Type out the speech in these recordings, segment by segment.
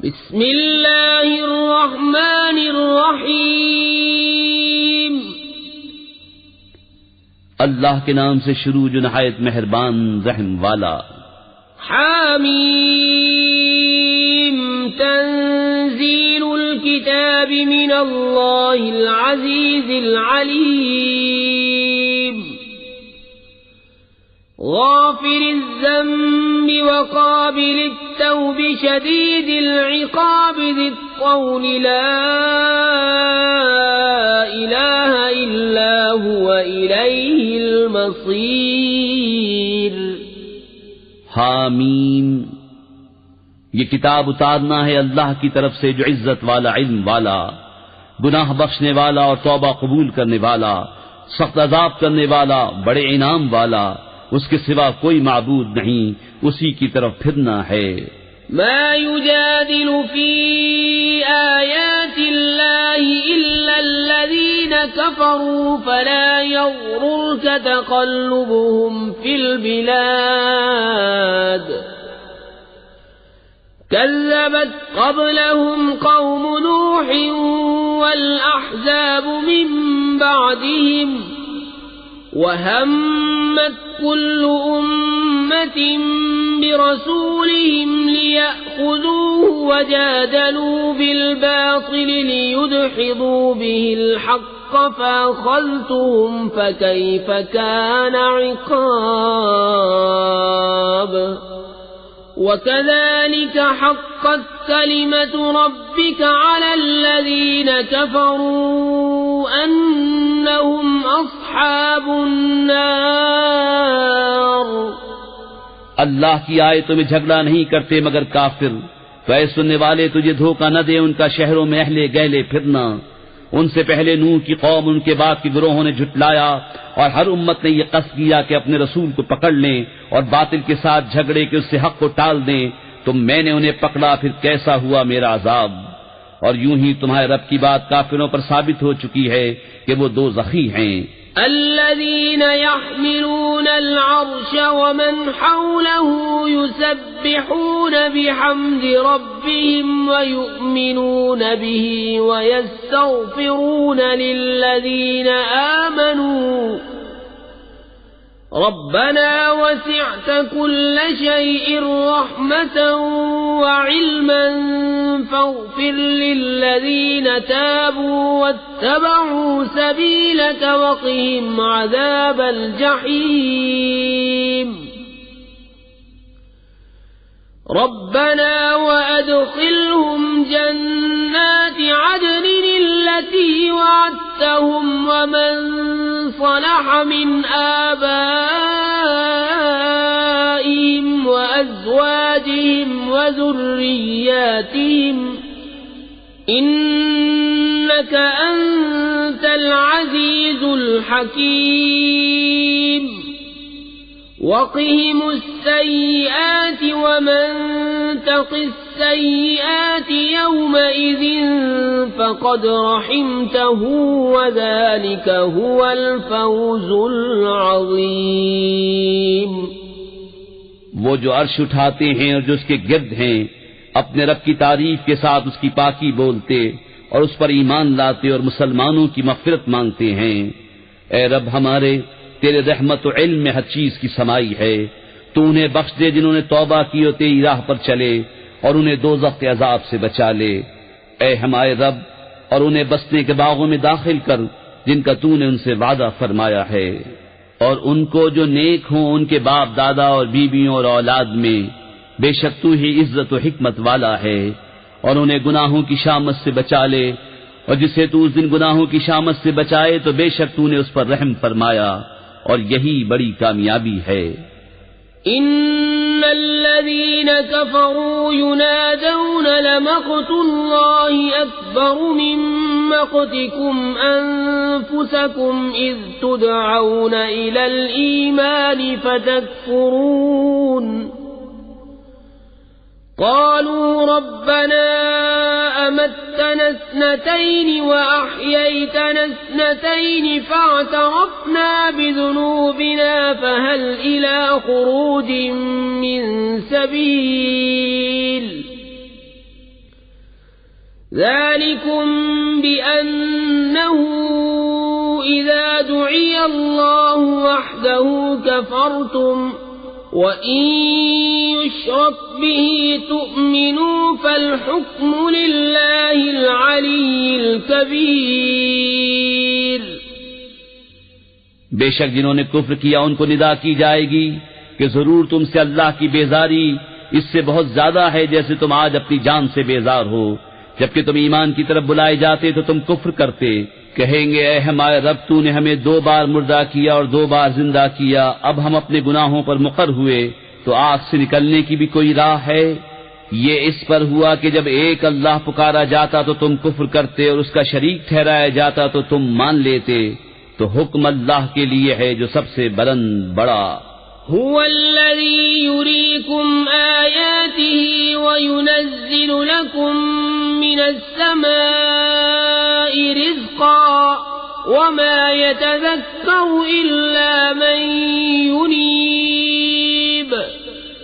بسم اللہ الرحمن الرحیم اللہ کے نام سے شروع جو نہایت مہربان رحم والا. حامیم تنزیل الکتاب من اللہ العزیز العلیم غافر الذنب وقابل التوب شدید العقاب ذی الطول لا الہ الا هو الیہ المصیر. حامیم یہ کتاب اتارنا ہے اللہ کی طرف سے جو عزت والا علم والا گناہ بخشنے والا اور توبہ قبول کرنے والا سخت عذاب کرنے والا بڑے انعام والا. اس کے سوا کوئی معبود نہیں، اسی کی طرف پھرنا ہے. ما يجادل في آيات الله إلا الذين كفروا فلا يغررك تقلبهم في البلاد كذبت قبلهم قوم نوح والأحزاب من بعدهم وهمت كل أمة برسولهم ليأخذوه وجادلوا بالباطل ليدحضوا به الحق فأخذتهم فكيف كان عقاب. وكذلك حقت كلمة ربك على الذين كفروا أنهم أصحاب النار. اللہ کی آیتوں میں جھگڑا نہیں کرتے مگر کافر. تو اے سننے والے تجھے دھوکہ نہ دے ان کا شہروں میں اہل گہلے پھرنا. ان سے پہلے نوح کی قوم ان کے بعد کے گروہوں نے جھٹلایا اور ہر امت نے یہ قصد کیا کہ اپنے رسول کو پکڑ لیں اور باطل کے ساتھ جھگڑے کہ اس سے حق کو ٹال دیں. تو میں نے انہیں پکڑا، پھر کیسا ہوا میرا عذاب. اور یوں ہی تمہارے رب کی بات کافروں پر ثابت ہو چکی ہے کہ وہ دوزخی ہیں. الذين يحملون العرش ومن حوله يسبحون بحمد ربهم ويؤمنون به ويستغفرون للذين آمنوا ربنا وسعت كل شيء رحمة وعلما فاغفر للذين تابوا واتبعوا سبيلك وقهم عذاب الجحيم. ربنا وأدخلهم جنات عدن التي وعدتهم ومن صلح من آبائهم وأزواجهم وذرياتهم إنك أنت العزيز الحكيم. وقهم السيئات ومن تق السيئات يومئذ فقد رحمته وذلك هو الفوز العظيم. وہ جو عرش اٹھاتے ہیں اور جو اس کے گرد ہیں اپنے رب کی تعریف کے ساتھ اس کی پاکی بولتے اور اس پر ایمان لاتے اور مسلمانوں کی مغفرت مانگتے ہیں. اے رب ہمارے، تیرے رحمت و علم میں ہر چیز کی سمائی ہے. تو انہیں بخش دے جنہوں نے توبہ کی اور تیری راہ پر چلے، اور انہیں دوزخ کے عذاب سے بچا لے. اے ہمارے رب، اور انہیں بسنے کے باغوں میں داخل کر جن کا تو نے ان سے وعدہ فرمایا ہے. اور ان کو جو نیک ہوں ان کے باپ دادا اور بیویوں اور اولاد میں، بے شک تو ہی عزت و حکمت والا ہے. اور انہیں گناہوں کی شامت سے بچا لے، اور جسے تو اس دن گناہوں کی شامت سے بچائے تو بے شک تو نے اس پر رحم فرمایا، اور یہی بڑی کامیابی ہے. ان الذين كفروا ينادون لمقت الله اكبر من مقتكم انفسكم اذ تدعون الى الايمان فتكفرون. قالوا ربنا أمتنا اثنتين وأحييتنا اثنتين فاعترفنا بذنوبنا فهل إلى خروج من سبيل. ذلكم بأنه إذا دعي الله وحده كفرتم وإن يشرك به تؤمنوا فالحكم لله العلي الكبير. بے شک جنہوں نے کفر کیا ان کو ندا کی جائے گی کہ ضرور تم سے اللہ کی بیزاری اس سے بہت زیادہ ہے جیسے تم آج اپنی جان سے بیزار ہو. جبکہ تم ایمان کی طرف بلائے جاتے تو تم کفر کرتے. کہیں گے اے ہمارے رب تو نے ہمیں 2 بار مردہ کیا اور 2 بار زندہ کیا، اب ہم اپنے گناہوں پر مقر ہوئے تو آگ سے نکلنے کی بھی کوئی راہ ہے؟ یہ اس پر ہوا کہ جب ایک اللہ پکارا جاتا تو تم کفر کرتے اور اس کا شریک ٹھہرایا جاتا تو تم مان لیتے. تو حکم اللہ کے لیے ہے جو سب سے بلند بڑا. هو الذي يريكم آياته وينزل لكم من السماء رزقا وما يتذكر إلا من ينيب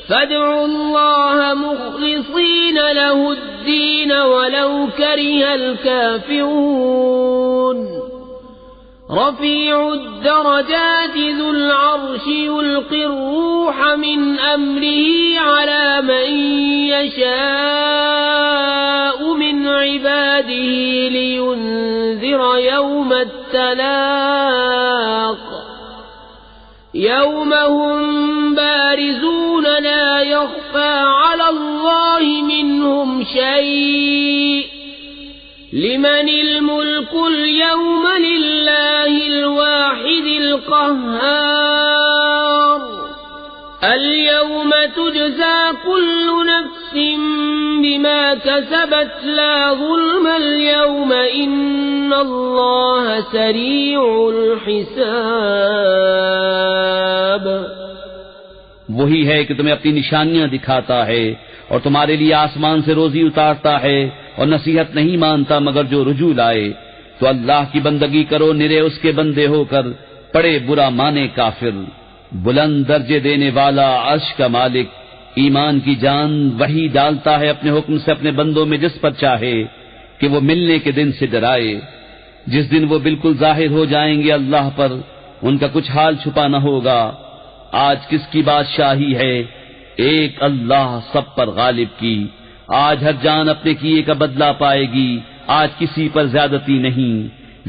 فادعوا الله مخلصين له الدين ولو كره الكافرون. رفيع الدرجات ذو العرش يلقي الروح من أمره على من يشاء من عباده لينذر يوم التلاق يوم هم بارزون لا يخفى على الله منهم شيء لمن الملك اليوم لله الواحد القهار. اليوم تجزى كل نفس بما كسبت لا ظلم اليوم إن الله سريع الحساب. وہی ہے کہ تمہیں اپنی نشانیاں دکھاتا ہے اور تمہارے لیے آسمان سے روزی اتارتا ہے اور نصیحت نہیں مانتا مگر جو رجوع لائے. تو اللہ کی بندگی کرو نرے اس کے بندے ہو کر، پڑے برا مانے کافر. بلند درجے دینے والا عرش کا مالک ایمان کی جان وہی ڈالتا ہے اپنے حکم سے اپنے بندوں میں جس پر چاہے کہ وہ ملنے کے دن سے ڈرائے. جس دن وہ بالکل ظاہر ہو جائیں گے اللہ پر، ان کا کچھ حال چھپا نہ ہوگا. آج کس کی بادشاہی ہے؟ ایک اللہ سب پر غالب کی. آج ہر جان اپنے کیے کا بدلہ پائے گی. آج کسی پر زیادتی نہیں.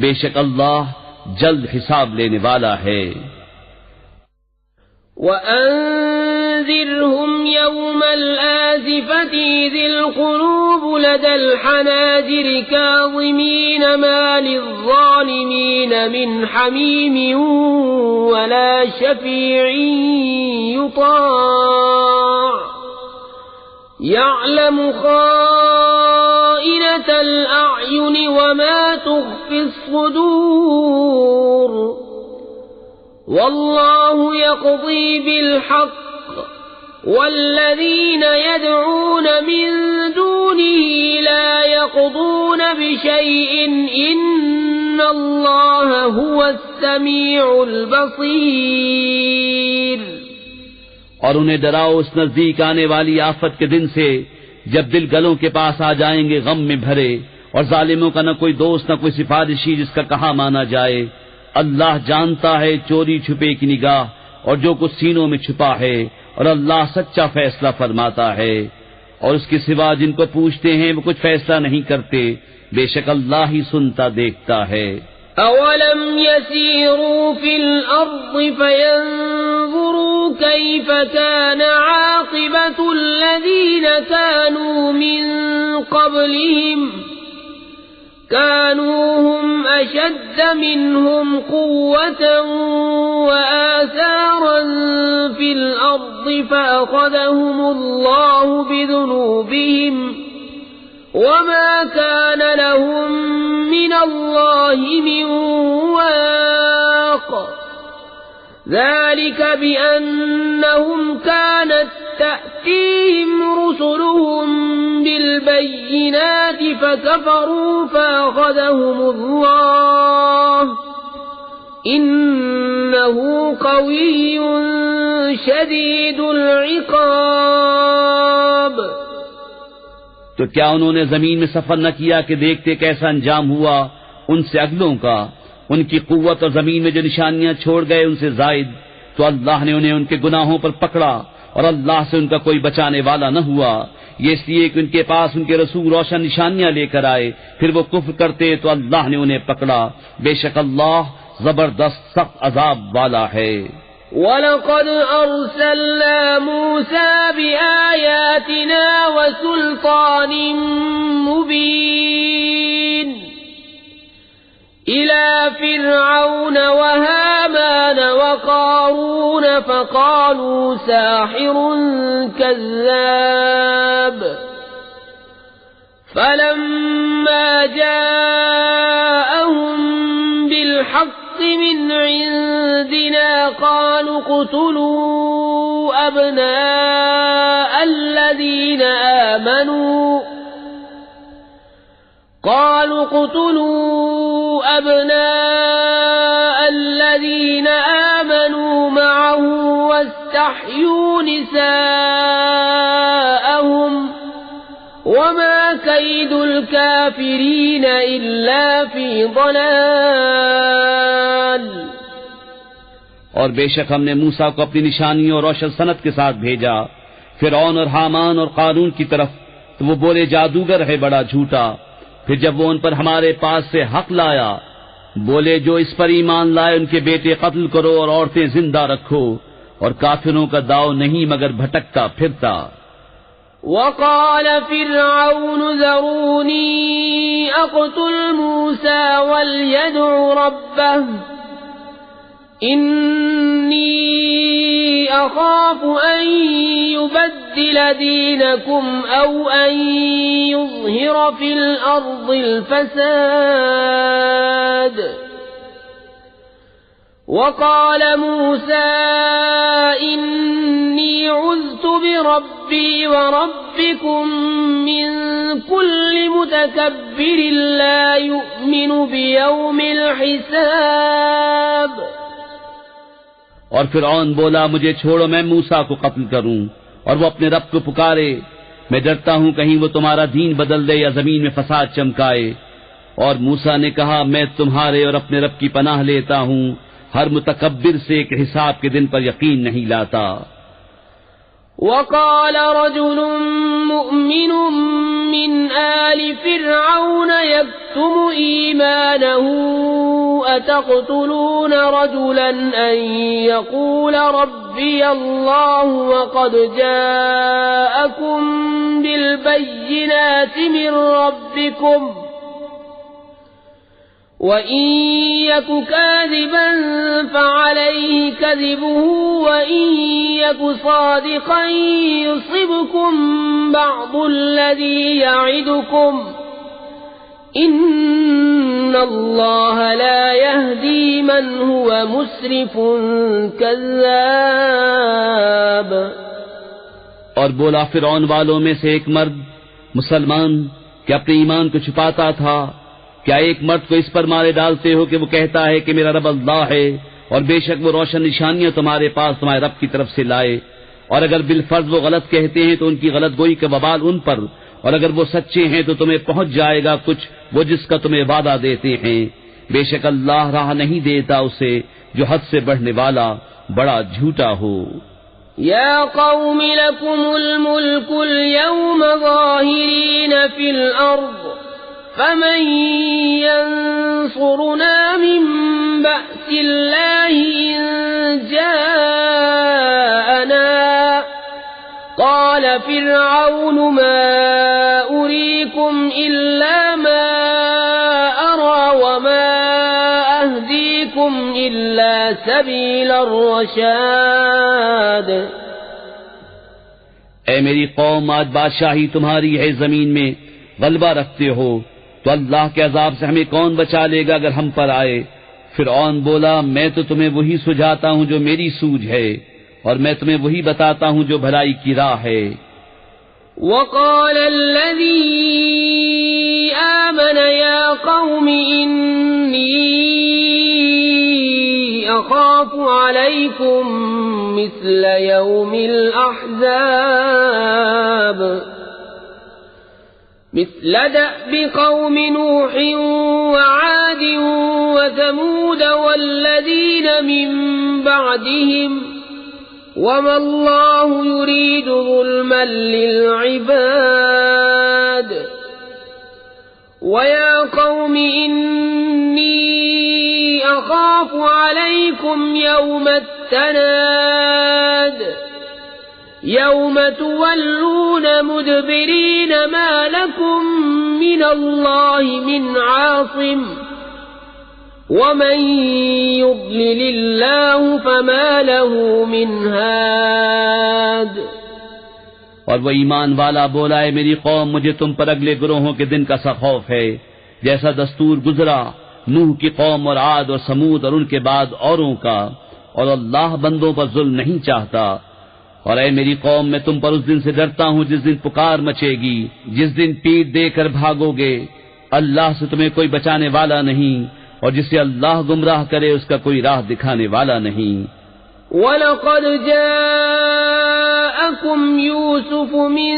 بے شک اللہ جلد حساب لینے والا ہے. وَأَنذِرْهُمْ يَوْمَ الْآزِفَةِ إِذِ الْقُلُوبُ لَدَى الْحَنَاجِرِ كَاظِمِينَ مَا لِلظَّالِمِينَ مِنْ حَمِيمٍ وَلَا شَفِيعٍ يُطَاعُ يَعْلَمُ خَائِنَةَ الْأَعْيُنِ وَمَا تُخْفِي الصُّدُورُ وَاللَّهُ يَقْضِي بِالْحَقِّ وَالَّذِينَ يَدْعُونَ مِن دُونِهِ لَا يَقْضُونَ بِشَيْءٍ إِنَّ اللَّهَ هُوَ السَّمِيعُ الْبَصِيرُ. اور انہیں ڈراؤ اس نزدیک آنے والی آفت کے دن سے جب دل گلوں کے پاس آ جائیں گے غم میں بھرے، اور ظالموں کا نہ کوئی دوست نہ کوئی سفارشی جس کا کہا مانا جائے. اللہ جانتا ہے چوری چھپے کی نگاہ اور جو کچھ سینوں میں چھپا ہے، اور اللہ سچا فیصلہ فرماتا ہے. اور اس کے سوا جن کو پوچھتے ہیں وہ کچھ فیصلہ نہیں کرتے. بے شک اللہ ہی سنتا دیکھتا ہے. أَوَلَمْ يَسِيرُوا فِي الْأَرْضِ فَيَنْظُرُوا كَيْفَ كَانَ عَاقِبَةُ الَّذِينَ كَانُوا مِنْ قَبْلِهِمْ كَانُوا هُمْ أَشَدَّ مِنْهُمْ قُوَّةً وَآثَارًا فِي الْأَرْضِ فَأَخَذَهُمُ اللَّهُ بِذُنُوبِهِمْ وَمَا كَانَ لَهُم مِّنَ اللَّهِ مِن وَاقٍ. ذَلِكَ بِأَنَّهُمْ كَانَتْ تَأْتِيهِمْ رُسُلُهُم بِالْبَيِّنَاتِ فَكَفَرُوا فَأَخَذَهُمُ اللَّهُ إِنَّهُ قَوِيٌّ شَدِيدُ الْعِقَابِ. تو کیا انہوں نے زمین میں سفر نہ کیا کہ دیکھتے کیسا انجام ہوا ان سے اگلوں کا، ان کی قوت اور زمین میں جو نشانیاں چھوڑ گئے ان سے زائد؟ تو اللہ نے انہیں ان کے گناہوں پر پکڑا اور اللہ سے ان کا کوئی بچانے والا نہ ہوا، یہ اس لیے کہ ان کے پاس ان کے رسول روشن نشانیاں لے کر آئے، پھر وہ کفر کرتے تو اللہ نے انہیں پکڑا، بے شک اللہ زبردست سخت عذاب والا ہے۔ وَلَقَدْ أَرْسَلْنَا مُوسَى بِآيَاتِنَا وَسُلْطَانٍ مُبِينٍ إِلَى فِرْعَوْنَ وَهَامَانَ وَقَارُونَ فَقَالُوا سَاحِرٌ كَذَّابٌ فَلَمَّا جَاءَهُم بِالْحَقِّ من عندنا قالوا اقتلوا أبناء الذين آمنوا معه واستحيوا نساءهم وما كيد الكافرين إلا في ضلال۔ اور بے شک ہم نے موسیٰ کو اپنی نشانیوں اور روشن صنعت کے ساتھ بھیجا فرعون اور حامان اور قارون کی طرف، تو وہ بولے جادوگر ہے بڑا جھوٹا۔ پھر جب وہ ان پر ہمارے پاس سے حق لایا بولے جو اس پر ایمان لائے ان کے بیٹے قتل کرو اور عورتیں زندہ رکھو، اور کافروں کا داؤ نہیں مگر بھٹکتا پھرتا۔ وقال فرعون ذروني أقتل موسى وليدع ربه إني أخاف أن يبدل دينكم أو أن يظهر في الأرض الفساد۔ وقال موسى إني عذت بربي وربكم من كل متكبر لا يؤمن بيوم الحساب۔ اور فرعون بولا مجھے چھوڑو میں موسیٰ کو قتل کروں، اور وہ اپنے رب کو پکارے میں ڈرتا ہوں کہیں وہ تمہارا دین بدل دے یا زمین میں فساد چمکائے۔ اور موسیٰ نے کہا میں تمہارے اور اپنے رب کی پناہ لیتا ہوں ہر متکبر سے کہ حساب کے دن پر یقین نہیں لاتا۔ وقال رجل مؤمن من آل فرعون يكتم إيمانه أتقتلون رجلا أن يقول ربي الله وقد جاءكم بالبينات من ربكم وَإِن يَكُ كَاذِبًا فَعَلَيْهِ كَذِبُهُ وَإِن يَكُ صَادِقًا يُصِبْكُم بَعْضُ الَّذِي يَعِدُكُمْ إِنَّ اللَّهَ لَا يَهْدِي مَنْ هُوَ مُسْرِفٌ كَذَّابٌ۔ اور بولا فرعون والوں میں سے ایک مرد مسلمان کہ اپنے ایمان کو چھپاتا تھا، کیا ایک مرد کو اس پر مارے ڈالتے ہو کہ وہ کہتا ہے کہ میرا رب اللہ ہے، اور بے شک وہ روشن نشانیاں تمہارے پاس تمہارے رب کی طرف سے لائے، اور اگر بالفرض وہ غلط کہتے ہیں تو ان کی غلط گوئی کا وبال ان پر، اور اگر وہ سچے ہیں تو تمہیں پہنچ جائے گا کچھ وہ جس کا تمہیں وعدہ دیتے ہیں، بے شک اللہ راہ نہیں دیتا اسے جو حد سے بڑھنے والا بڑا جھوٹا ہو۔ يا قوم لكم الملك اليوم ظاهرين في الأرض فمن ينصرنا من بأس الله إن جاءنا قال فرعون ما أريكم إلا ما أرى وما أهديكم إلا سبيل الرشاد۔ اے میری قوم آج بادشاہی تمہاری ہے، زمین میں غلبہ رکھتے ہو، تو اللہ کے عذاب سے ہمیں کون بچا لے گا اگر ہم پر آئے؟ فرعون بولا میں تو تمہیں وہی سجھاتا ہوں جو میری سوجھ ہے، اور میں تمہیں وہی بتاتا ہوں جو بھلائی کی راہ ہے۔ وقال الذي آمن يا قوم إني أخاف عليكم مثل يوم الأحزاب مثل دأب قوم نوح وعاد وثمود والذين من بعدهم وما الله يريد ظلما للعباد ويا قوم إني أخاف عليكم يوم التناد يوم تولون مدبرين ما لكم من الله من عاصم ومن يضلل الله فما له من هاد. اور وہ ایمان والا بولا ہے میری قوم مجھے تم پر اگلے گروہوں کے دن کا سا خوف ہے جیسا دستور گزرا نوح کی قوم اور عاد اور سمود اور ان کے بعد اوروں کا، اور اللہ بندوں پر ظلم نہیں چاہتا. اور اے میری قوم میں تم پر اس دن سے ڈرتا ہوں جس دن پکار مچے گی، جس دن پیٹ دے کر بھاگو گے. اللہ سے تمہیں کوئی بچانے والا نہیں، اور جسے اللہ گمراہ کرے اس کا کوئی راہ دکھانے والا نہیں. وَلَقَدْ جَاءَكُمْ يُوسُفُ مِنْ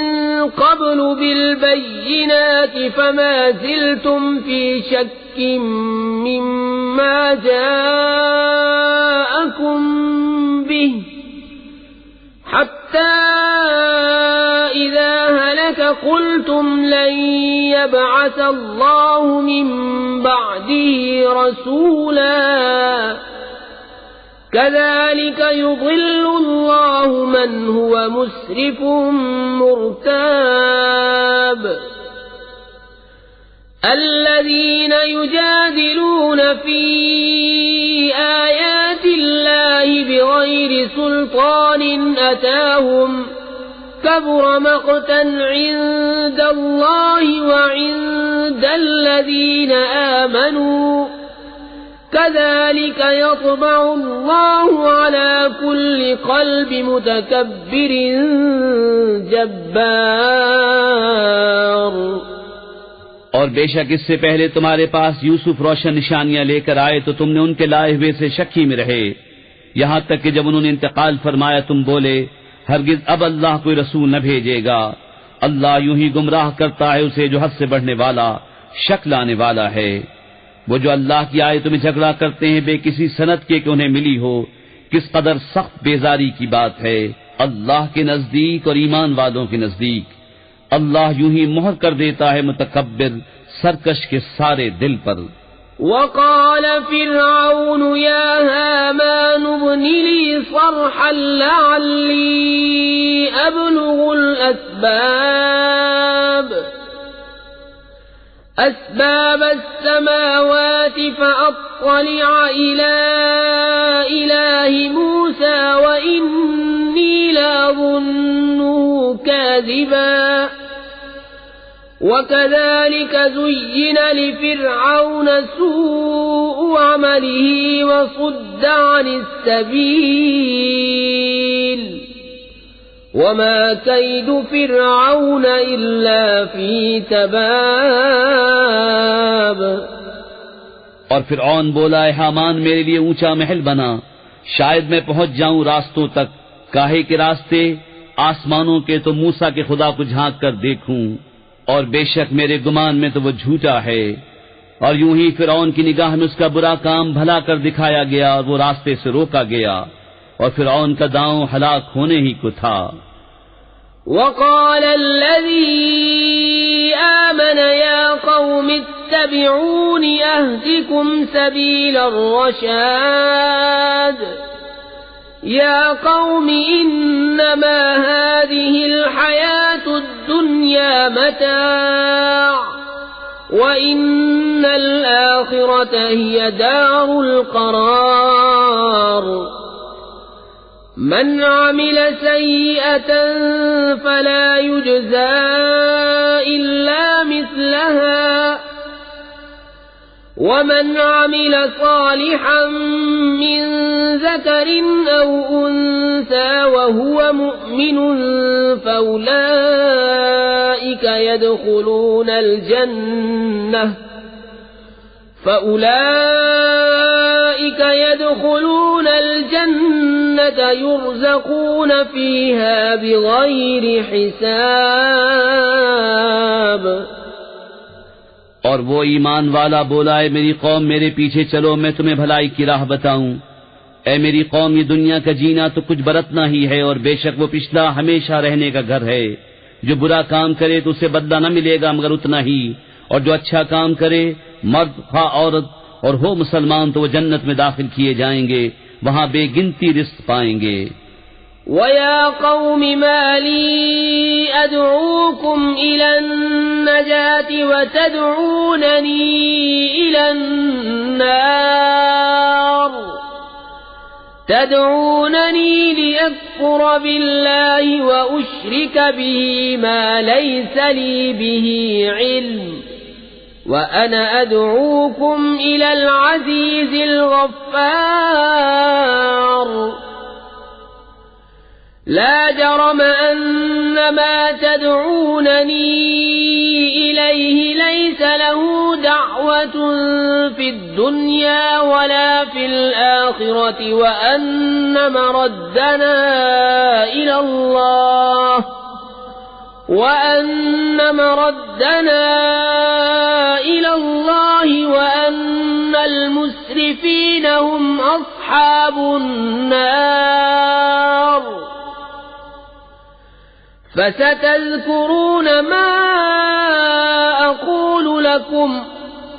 قَبْلُ بِالْبَيِّنَاتِ فَمَا زِلْتُمْ فِي شَكٍّ مِّمَّا جَاءَكُمْ بِهِ حتى إذا هلك قلتم لن يبعث الله من بعده رسولا كذلك يضل الله من هو مسرف مرتاب. الذين يجادلون في آيات الله بغير سلطان أتاهم كبر مقتا عند الله وعند الذين آمنوا كذلك يطبع الله على كل قلب متكبر جبار. اور بے شک اس سے پہلے تمہارے پاس یوسف روشن نشانیاں لے کر آئے تو تم نے ان کے لائے ہوئے سے شکی میں رہے، یہاں تک کہ جب انہوں نے انتقال فرمایا تم بولے ہرگز اب اللہ کوئی رسول نہ بھیجے گا. اللہ یوں ہی گمراہ کرتا ہے اسے جو حد سے بڑھنے والا شک لانے والا ہے. وہ جو اللہ کی آیتوں میں جھگڑا کرتے ہیں بے کسی سند کے کہ انہیں ملی ہو، کس قدر سخت بیزاری کی بات ہے اللہ کے نزدیک اور ایمان والوں کے نزدیک. اللہ یوں ہی مہر کر دیتا ہے متکبر سرکش کے سارے دل پر. وقال فرعون يا هامان ابن لي صرحا لعلي أبلغ أسباب السماوات فأطلع إلى إله موسى وإني لأظنه كاذبا. وكذلك زين لفرعون سوء عمله وصد عن السبيل وما كيد فرعون إلا في تباب. اور فرعون بولا اے حامان میرے لیے اونچا محل بنا، شاید میں پہنچ جاؤں راستوں تک. کاہے کے راستے؟ آسمانوں کے تو موسیٰ کے خدا کو جھانک کر دیکھوں، اور بے شک میرے گمان میں تو وہ جھوٹا ہے. اور یوں ہی فرعون کی نگاہ میں اس کا برا کام بھلا کر دکھایا گیا اور وہ راستے سے روکا گیا، اور فرعون کا داؤں ہلاک ہونے ہی کو تھا. وقال الذي آمن يا قوم اتبعون أهدكم سبيل الرشاد. يا قوم إنما هذه الحياة الدنيا متاع وإن الآخرة هي دار القرار. من عمل سيئة فلا يجزى إلا مثلها ومن عمل صالحا من ذكر أو أنثى وهو مؤمن فأولئك يدخلون الجنة يرزقون فيها بغير حساب. اور وہ ایمان والا بولا اے میری قوم میرے پیچھے چلو میں تمہیں بھلائی کی راہ بتاؤں۔ اے میری قوم یہ دنیا کا جینا تو کچھ برتنا ہی ہے، اور بے شک وہ پچھلا ہمیشہ رہنے کا گھر ہے۔ جو برا کام کرے تو اسے بدلہ نہ ملے گا مگر اتنا ہی، اور جو اچھا کام کرے مرد خواہ عورت اور ہو مسلمان تو وہ جنت میں داخل کیے جائیں گے، وہاں بے گنتی رزق پائیں گے۔ وَيَا قَوْمِ مَا لِي أَدْعُوكُمْ إِلَى النَّجَاةِ وَتَدْعُونَنِي إِلَى النَّارِ تَدْعُونَنِي لِأَكْفُرَ بِاللَّهِ وَأُشْرِكَ بِهِ مَا لَيْسَ لِي بِهِ عِلْمٌ وَأَنَا أَدْعُوكُمْ إِلَى الْعَزِيزِ الْغَفَّارِ لا جرم أن ما تدعونني إليه ليس له دعوة في الدنيا ولا في الآخرة وأن مردنا إلى الله وأن المسرفين هم أصحاب النار فستذكرون ما أقول لكم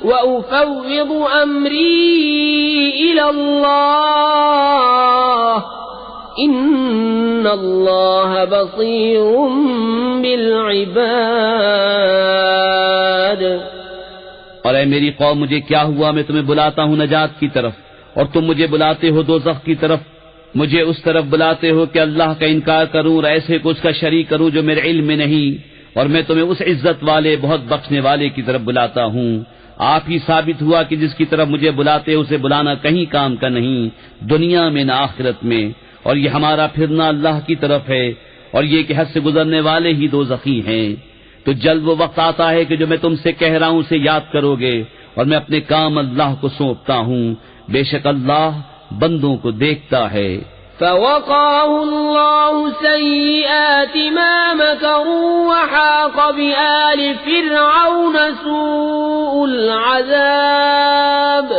وأفوض أمري إلى الله إن الله بصير بالعباد۔ اور اے میری قوم مجھے کیا ہوا، میں تمہیں بلاتا ہوں نجات کی طرف اور تم مجھے بلاتے ہو دوزخ کی طرف۔ مجھے اس طرف بلاتے ہو کہ اللہ کا انکار کروں اور ایسے کو اس کا شریک کروں جو میرے علم میں نہیں، اور میں تمہیں اس عزت والے بہت بخشنے والے کی طرف بلاتا ہوں۔ آپ ہی ثابت ہوا کہ جس کی طرف مجھے بلاتے اسے بلانا کہیں کام کا نہیں، دنیا میں نہ آخرت میں، اور یہ ہمارا پھرنا اللہ کی طرف ہے، اور یہ کہ حد سے گزرنے والے ہی دوزخی ہیں۔ تو جلد وہ وقت آتا ہے کہ جو میں تم سے کہہ رہا ہوں اسے یاد کرو گے، اور میں اپنے کام اللہ کو سونپتا ہوں، بے شک اللہ بندوں کو دیکھتا ہے۔ فوقاه الله سيئات ما مكروا وحاق بآل فرعون سوء العذاب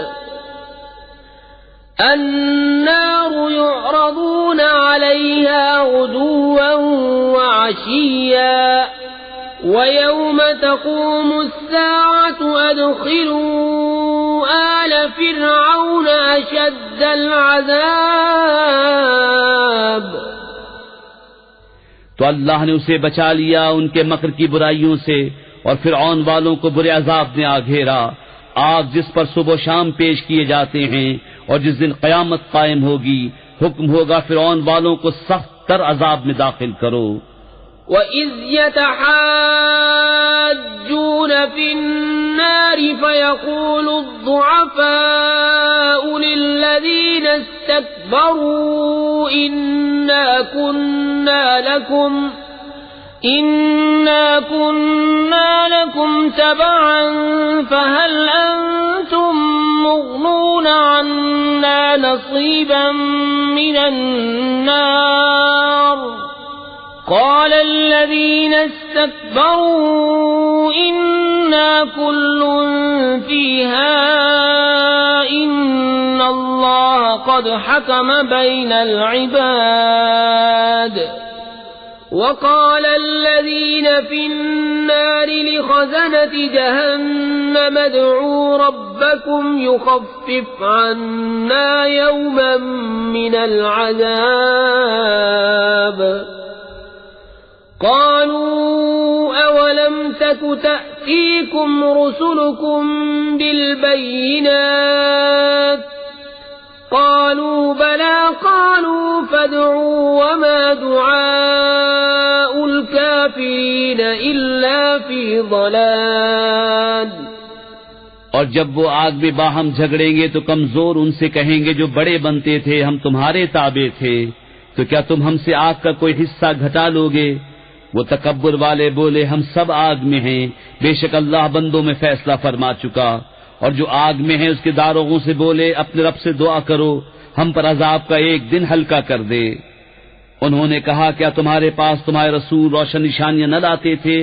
النار يعرضون عليها غدوا وعشيا ويوم تقوم الساعة أدخلوا آل فرعون أشد العذاب۔ تو اللہ نے اسے بچا لیا ان کے مکر کی برائیوں سے، اور فرعون والوں کو برے عذاب نے آ گھیرا، آگ جس پر صبح و شام پیش کیے جاتے ہیں، اور جس دن قیامت قائم ہوگی حکم ہوگا فرعون والوں کو سخت تر عذاب میں داخل کرو۔ وَإِذْ يَتَحَاجُّونَ فِي النَّارِ فَيَقُولُ الضُّعَفَاءُ لِلَّذِينَ اسْتَكْبَرُوا إِنَّا كُنَّا لَكُمْ تَبَعًا فَهَلْ أَنْتُمْ مُغْنُونَ عَنَّا نَصِيبًا مِنَ النَّارِ قال الذين استكبروا إنا كل فيها إن الله قد حكم بين العباد وقال الذين في النار لخزنة جهنم ادعوا ربكم يخفف عنا يوما من العذاب قالوا أولم تك تأتيكم رسلكم بالبينات قالوا بلى قالوا فادعوا وما دعاء الكافرين إلا في ضلال۔ اور جب وہ آگ میں باہم جھگڑیں گے تو کمزور ان سے کہیں گے جو بڑے بنتے تھے ہم تمہارے تابع تھے، تو کیا تم ہم سے آگ کا کوئی حصہ گھٹا لو گے؟ وہ تکبر والے بولے ہم سب آگ میں ہیں، بے شک اللہ بندوں میں فیصلہ فرما چکا۔ اور جو آگ میں ہیں اس کے داروغوں سے بولے اپنے رب سے دعا کرو ہم پر عذاب کا ایک دن ہلکا کر دے۔ انہوں نے کہا کیا تمہارے پاس تمہارے رسول روشن نشانیاں نہ لاتے تھے؟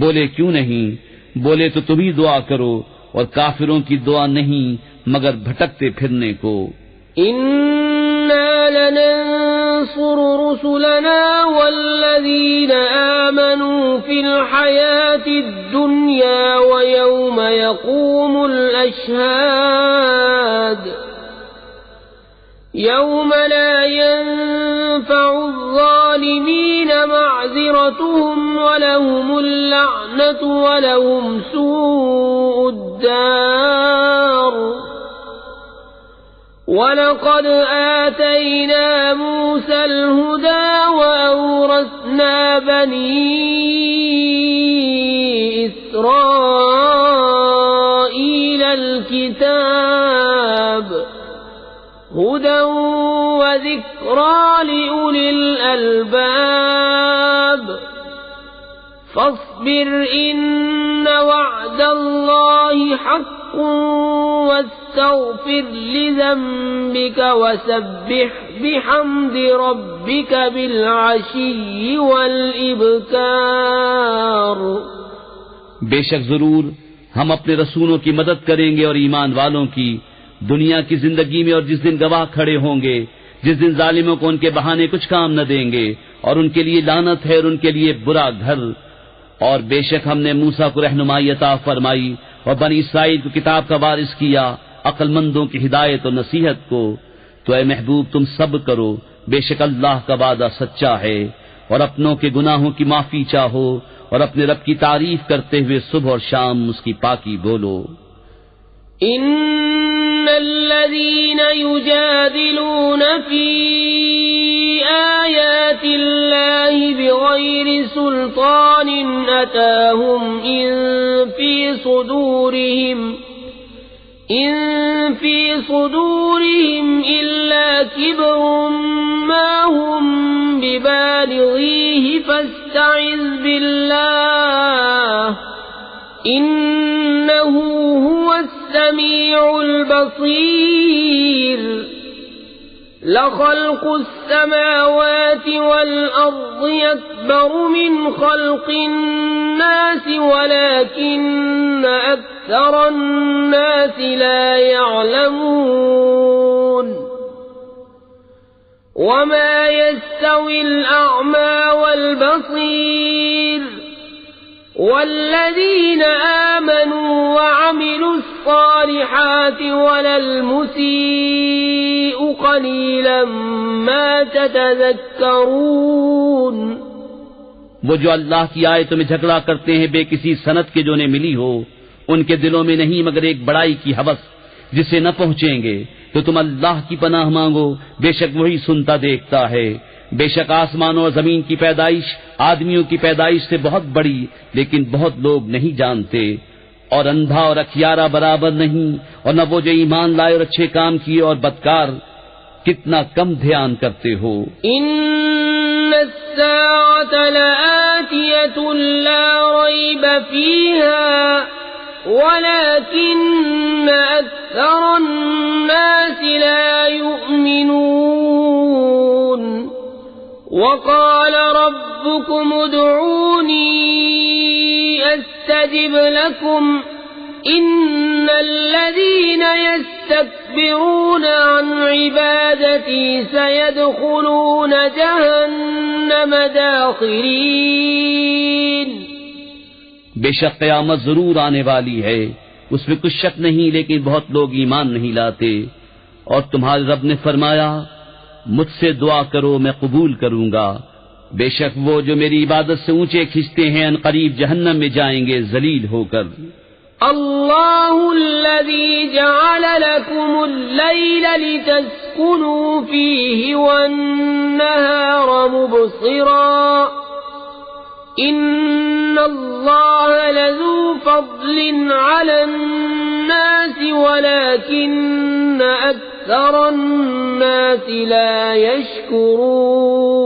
بولے کیوں نہیں؟ بولے تو تم ہی دعا کرو اور کافروں کی دعا نہیں مگر بھٹکتے پھرنے کو۔ إنا لننصر رسلنا والذين آمنوا في الحياة الدنيا ويوم يقوم الأشهاد يوم لا ينفع الظالمين معذرتهم ولهم اللعنة ولهم سوء الدار وَلَقَدْ آتَيْنَا مُوسَى الْهُدَى وَأَوْرَثْنَا بَنِي إِسْرَائِيلَ الْكِتَابَ هُدًى وَذِكْرَى لِأُولِي الْأَلْبَابِ فَاصْبِرْ إِنَّ وَعْدَ اللَّهِ حَقٌّ واستغفر لذنبك وسبح بحمد ربك بالعشي والإبكار۔ بے شک ضرور ہم اپنے رسولوں کی مدد کریں گے اور ایمان والوں کی دنیا کی زندگی میں، اور جس دن گواہ کھڑے ہوں گے، جس دن ظالموں کو ان کے بہانے کچھ کام نہ دیں گے اور ان کے لیے لعنت ہے اور ان کے لیے برا گھر۔ اور بے شک ہم نے موسیٰ کو رہنمائی عطا فرمائی اور بنی اسرائیل کو کتاب کا وارث کیا، عقل مندوں کی ہدایت اور نصیحت کو۔ تو اے محبوب تم صبر کرو، بے شک اللہ کا وعدہ سچا ہے، اور اپنوں کے گناہوں کی معافی چاہو اور اپنے رب کی تعریف کرتے ہوئے صبح اور شام اس کی پاکی بولو۔ ان الذين يجادلون في آيات الله بغير سلطان أتاهم إن في صدورهم إلا كبر ما هم ببالغيه فاستعذ بالله إنه هو السميع البصير لخلق السماوات والأرض أكبر من خلق الناس ولكن أكثر الناس لا يعلمون وما يستوي الأعمى والبصير والذين آمنوا وعملوا الصالحات ولا المسيء قليلا ما تتذكرون۔ وہ جو اللہ کی آیتوں میں جھگڑا کرتے ہیں بے کسی صنعت کے جو انہیں ملی ہو، ان کے دلوں میں نہیں مگر ایک بڑائی کی ہوس جسے نہ پہنچیں گے، تو تم اللہ کی پناہ مانگو، بے شک وہی سنتا دیکھتا ہے۔ بے شک آسمانوں اور زمین کی پیدائش آدمیوں کی پیدائش سے بہت بڑی، لیکن بہت لوگ نہیں جانتے۔ اور اندھا اور اکھیارا برابر نہیں، اور نہ وہ جو ایمان لائے اور اچھے کام کیے اور بدکار، کتنا کم دھیان کرتے ہو۔ ان الساعة لآتية لا ريب فيها ولكن أكثر الناس لا يؤمنون وقال ربكم ادعوني أستجب لكم إن الذين يستكبرون عن عبادتي سيدخلون جهنم داخرين۔ بے شک قیامت ضرور آنے والی ہے، اس میں کچھ شک نہیں، لیکن بہت لوگ ایمان نہیں لاتے۔ اور تمہارے رب نے فرمایا مجھ سے دعا کرو میں قبول کروں گا، بے شک وہ جو میری عبادت سے اونچے کھنچتے ہیں ان قریب جہنم میں جائیں گے ذلیل ہو کر۔ اللہ الذی جعل لکم اللیل لتسکنوا فیہ والنہار مبصرا ان اللہ لذو فضل علی الناس ولكن اکثر الناس لا یشکرون۔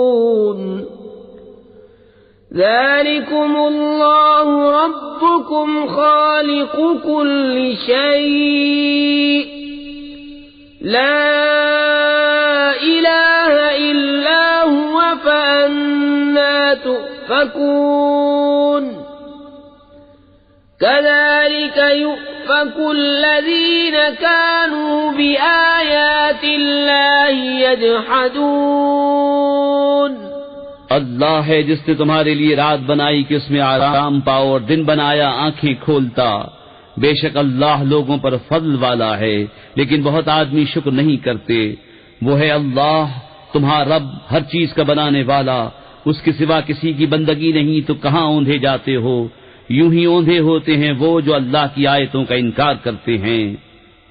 ذلكم الله ربكم خالق كل شيء لا إله إلا هو فأنا تؤفكون۔ كذلك يؤفك الذين كانوا بآيات الله يجحدون اللہ ہے جس نے تمہارے لیے رات بنائی کہ اس میں آرام پاؤ اور دن بنایا آنکھیں کھولتا. بے شک اللہ لوگوں پر فضل والا ہے لیکن بہت آدمی شکر نہیں کرتے. وہ ہے اللہ تمہارا رب ہر چیز کا بنانے والا، اس کے سوا کسی کی بندگی نہیں تو کہاں اوندھے جاتے ہو؟ یوں ہی اوندھے ہوتے ہیں وہ جو اللہ کی آیتوں کا انکار کرتے ہیں.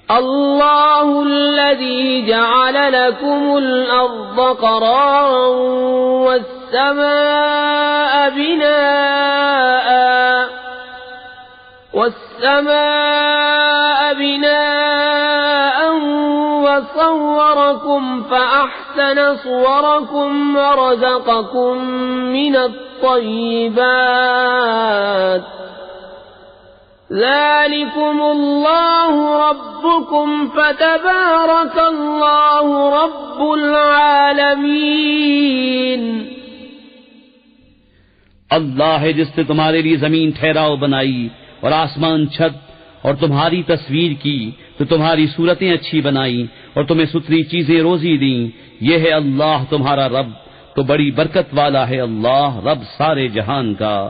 اللہ الذي جعل لكم الأرض قرارا والسماء بناء وصوركم فأحسن صوركم ورزقكم من الطيبات ذلكم الله ربكم فتبارك الله رب العالمين. اللہ ہے جس نے تمہارے لیے زمین ٹھہراؤ بنائی اور آسمان چھت اور تمہاری تصویر کی تو تمہاری صورتیں اچھی بنائی اور تمہیں ستھری چیزیں روزی دیں. یہ ہے اللہ تمہارا رب تو بڑی برکت والا ہے اللہ رب سارے جہان کا.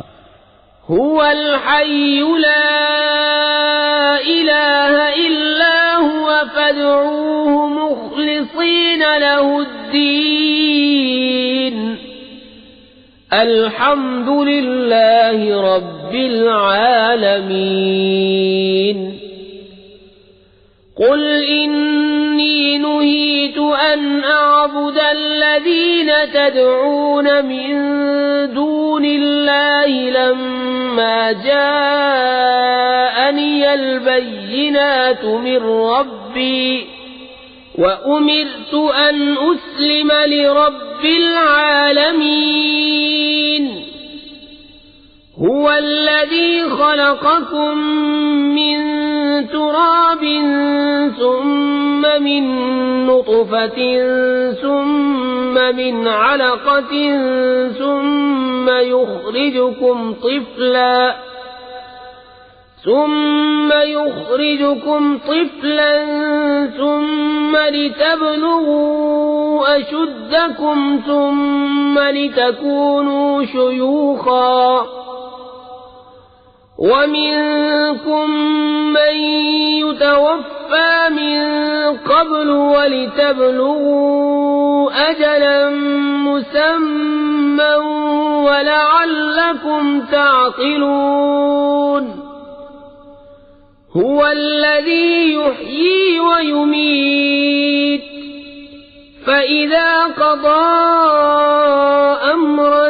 هو الحي لا إله إلا هو فادعوه مخلصين له الدين الحمد لله رب العالمين. قل إني نهيت أن أعبد الذين تدعون من دون الله لما جاءني البينات من ربي وأمرت أن أسلم لرب العالمين. هو الذي خلقكم من تراب ثم من نطفة ثم من علقة ثم يخرجكم طفلا ثم لتبلغوا أشدكم ثم لتكونوا شيوخا ومنكم من يتوفى من قبل ولتبلغوا أجلا مسمى ولعلكم تعقلون. هو الذي يحيي ويميت فإذا قضى أمرا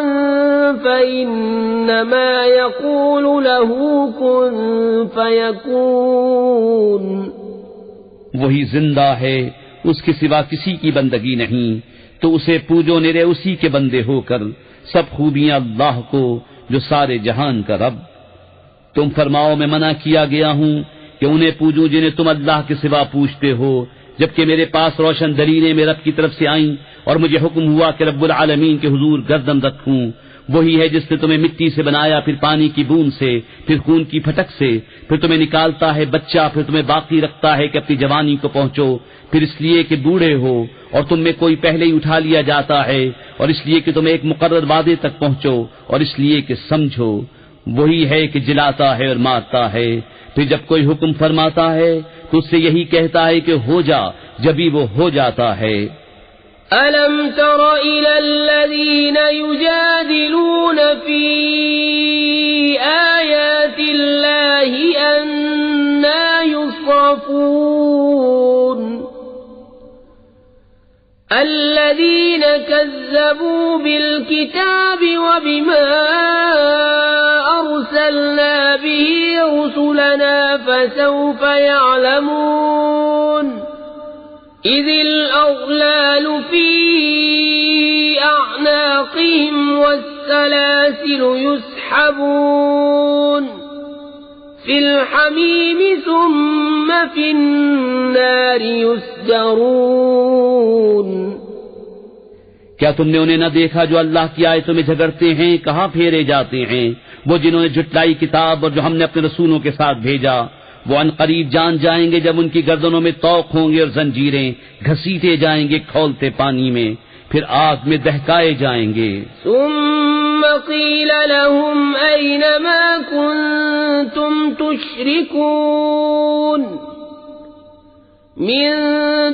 فإنما يقول له كن فيكون. وہی زندہ ہے اس کے سوا کسی کی بندگی نہیں تو اسے پوجو نرے اسی کے بندے ہو کر. سب خوبیاں اللہ کو جو سارے جہان کا رب. تم فرماؤ میں منع کیا گیا ہوں کہ انہیں پوجوں جنہیں تم اللہ کے سوا پوچھتے ہو جبکہ میرے پاس روشن دلیلیں میرے رب کی طرف سے آئیں اور مجھے حکم ہوا کہ رب العالمین کے حضور گردن رکھوں. وہی ہے جس نے تمہیں مٹی سے بنایا پھر پانی کی بوند سے پھر خون کی پھٹک سے پھر تمہیں نکالتا ہے بچہ پھر تمہیں باقی رکھتا ہے کہ اپنی جوانی کو پہنچو پھر اس لیے کہ بوڑھے ہو اور تم میں کوئی پہلے ہی اٹھا لیا جاتا ہے اور اس لیے کہ تم ایک مقرر وعدے تک پہنچو اور اس لیے کہ سمجھو. وہی ہے کہ جلاتا ہے اور مارتا ہے پھر جب کوئی حکم فرماتا ہے تو اس سے یہی کہتا ہے کہ ہو جا جبھی وہ ہو جاتا ہے. أَلَمْ تَرَ إِلَى الَّذِينَ يُجَادِلُونَ فِي آيَاتِ اللَّهِ أَنَّى يُصْرَفُونَ الَّذِينَ كَذَّبُوا بِالْكِتَابِ وَبِمَا أَرْسَلْنَا بِهِ رُسُلَنَا فَسَوْفَ يَعْلَمُونَ إِذِ الْأَغْلَالُ فِي أَعْنَاقِهِمْ وَالسَّلَاسِلُ يُسْحَبُونَ فِي الْحَمِيمِ ثُمَّ فِي النَّارِ يُسْجَرُونَ. کیا تم نے انہیں نہ دیکھا جو اللہ کی آیتوں میں جھگڑتے ہیں؟ کہاں پھیرے جاتے ہیں وہ جنہوں نے جھٹلائی کتاب اور جو ہم نے اپنے رسولوں کے ساتھ بھیجا. وہ عنقریب جان جائیں گے جب ان کی گردنوں میں طوق ہوں گے اور زنجیریں گھسیٹے جائیں گے کھولتے پانی میں، پھر آگ میں دہکائے جائیں گے۔ ثم قيل لهم أين ما كنتم تشركون من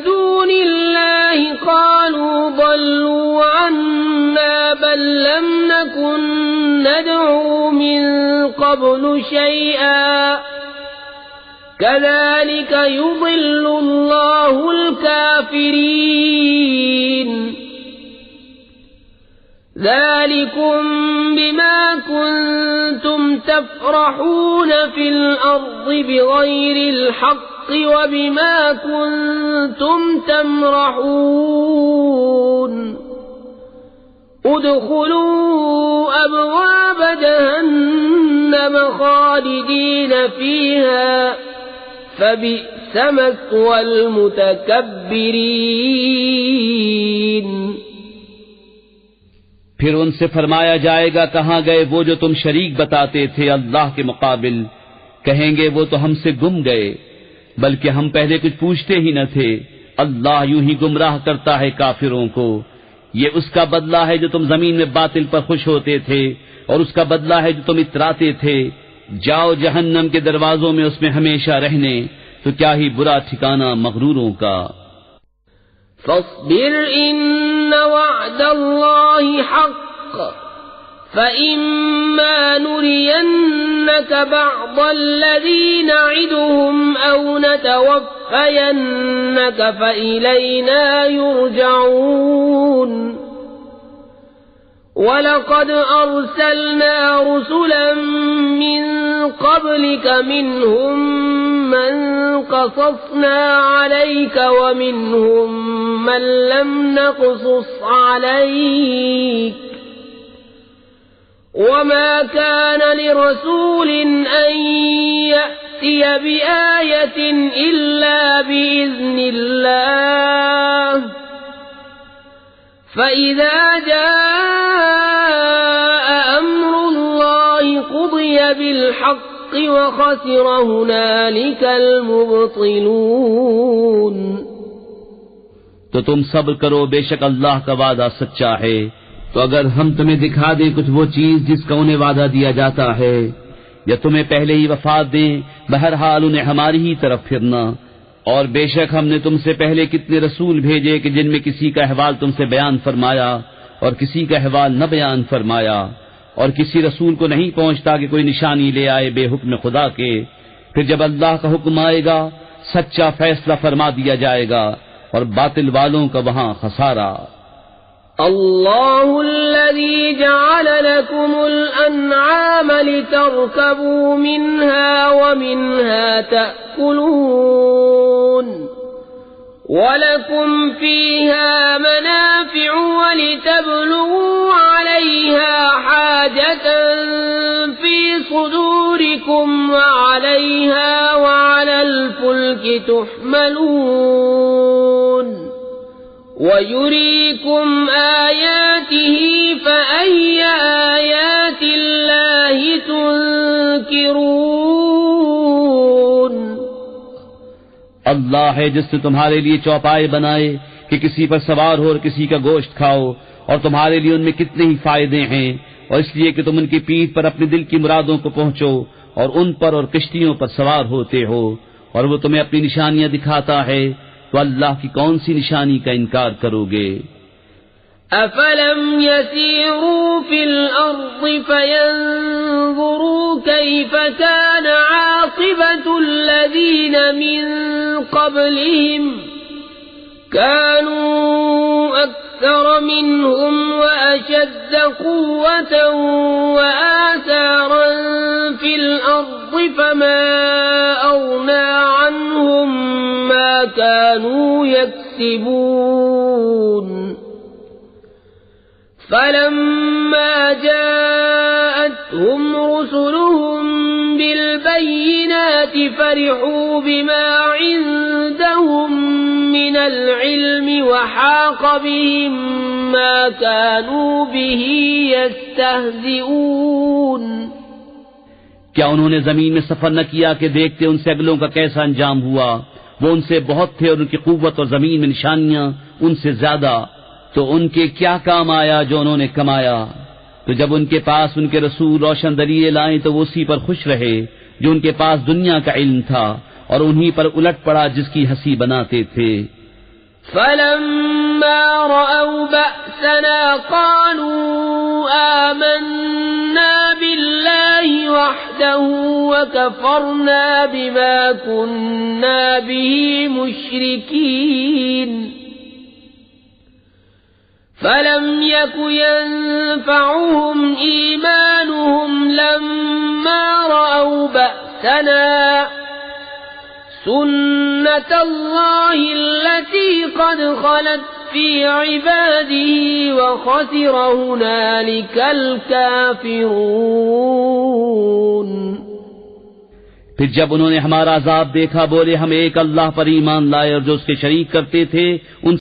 دون الله قالوا ضلوا عنا بل لم نكن ندعو من قبل شيئا كذلك يضل الله الكافرين ذلكم بما كنتم تفرحون في الأرض بغير الحق وبما كنتم تمرحون ادخلوا أبواب جهنم خالدين فيها فبئس مثوى المتكبرين۔ پھر ان سے فرمایا جائے گا کہاں گئے وہ جو تم شریک بتاتے تھے اللہ کے مقابل؟ کہیں گے وہ تو ہم سے گم گئے، بلکہ ہم پہلے کچھ پوچھتے ہی نہ تھے۔ اللہ یوں ہی گمراہ کرتا ہے کافروں کو۔ یہ اس کا بدلہ ہے جو تم زمین میں باطل پر خوش ہوتے تھے، اور اس کا بدلہ ہے جو تم اتراتے تھے۔ جاؤ جہنم کے دروازوں میں اس میں ہمیشہ رہنے، تو کیا ہی برا ٹھکانہ مغروروں کا۔ فاصبر إن وعد الله حق فإما نرينك بعض الذي نعدهم أو نتوفينك فإلينا يرجعون ولقد أرسلنا رسلا من قبلك منهم من قصصنا عليك ومنهم من لم نقصص عليك وما كان لرسول أن يأتي بآية إلا بإذن الله فإذا جاء أمر الله قضي بالحق وخسر هنالك المبطلون۔ تو تم صبر کرو، بے شک اللہ کا وعدہ سچا ہے۔ تو اگر ہم تمہیں دکھا دیں کچھ وہ چیز جس کا انہیں وعدہ دیا جاتا ہے، یا تمہیں پہلے ہی وفات دیں، بہرحال انہیں ہماری ہی طرف پھرنا۔ اور بے شک ہم نے تم سے پہلے کتنے رسول بھیجے کہ جن میں کسی کا احوال تم سے بیان فرمایا اور کسی کا احوال نہ بیان فرمایا، اور کسی رسول کو نہیں پہنچتا کہ کوئی نشانی لے آئے بے حکم خدا کے۔ پھر جب اللہ کا حکم آئے گا سچا فیصلہ فرما دیا جائے گا، اور باطل والوں کا وہاں خسارہ۔ اللہ الذي جعل لكم الأنعام لتركبوا منها ومنها تأكلون وَلَكُمْ فِيهَا مَنَافِعُ وَلِتَبْلُغُوا عَلَيْهَا حَاجَةً فِي صُدُورِكُمْ وَعَلَيْهَا وَعَلَى الْفُلْكِ تُحْمَلُونَ وَيُرِيكُمْ آيَاتِهِ فَأَيَّ آيَاتِ اللَّهِ تُنْكِرُونَ۔ اللہ ہے جس نے تمہارے لیے چوپائے بنائے کہ کسی پر سوار ہو اور کسی کا گوشت کھاؤ، اور تمہارے لیے ان میں کتنے ہی فائدے ہیں، اور اس لیے کہ تم ان کی پیٹھ پر اپنے دل کی مرادوں کو پہنچو اور ان پر اور کشتیوں پر سوار ہوتے ہو، اور وہ تمہیں اپنی نشانیاں دکھاتا ہے، تو اللہ کی کون سی نشانی کا انکار کرو گے؟ أَفَلَمْ يَسِيرُوا فِي الْأَرْضِ فَيَنْظُرُوا كَيْفَ كَانَ عَاقِبَةُ الَّذِينَ مِنْ قَبْلِهِمْ كَانُوا أَكْثَرَ مِنْهُمْ وَأَشَدَّ قُوَّةً وَآثَارًا فِي الْأَرْضِ فَمَا أَغْنَى عَنْهُمْ مَا كَانُوا يَكْسِبُونَ فَلَمَّا جَاءَتْهُمْ رُسُلُهُم بِالْبَيِّنَاتِ فَرِحُوا بِمَا عِندَهُم مِّنَ الْعِلْمِ وَحَاقَ بِهِم مَّا كَانُوا بِهِ يَسْتَهْزِئُونَ۔ کیا انہوں نے زمین میں سفر نہ کیا کہ دیکھتے ان سے اگلوں کا کیسا انجام ہوا؟ وہ ان سے بہت تھے اور ان کی قوت اور زمین میں نشانیاں ان سے زیادہ، تو ان کے کیا کام آیا جو انہوں نے کمایا؟ تو جب ان کے پاس ان کے رسول روشن دلیلیں لائیں تو وہ اسی پر خوش رہے جو ان کے پاس دنیا کا علم تھا، اور انہی پر الٹ پڑا جس کی ہنسی بناتے تھے۔ فَلَمَّا رَأَوْا بَأْسَنَا قَالُوا آمَنَّا بِاللَّهِ وَحْدَهُ وَكَفَرْنَا بِمَا كُنَّا بِهِ مُشْرِكِينَ فَلَمْ يَكُ يَنفَعُهُمْ إِيمَانُهُمْ لَمَّا رَأَوْا بَأْسَنَا سُنَّةَ اللَّهِ الَّتِي قَدْ خَلَتْ فِي عِبَادِهِ وَخَسِرَ هُنَالِكَ الْكَافِرُونَ۔ پھر جب انہوں نے ہمارا عذاب دیکھا بولے ہم ایک اللہ پر ایمان لائے اور جو اس کے شریک کرتے تھے ان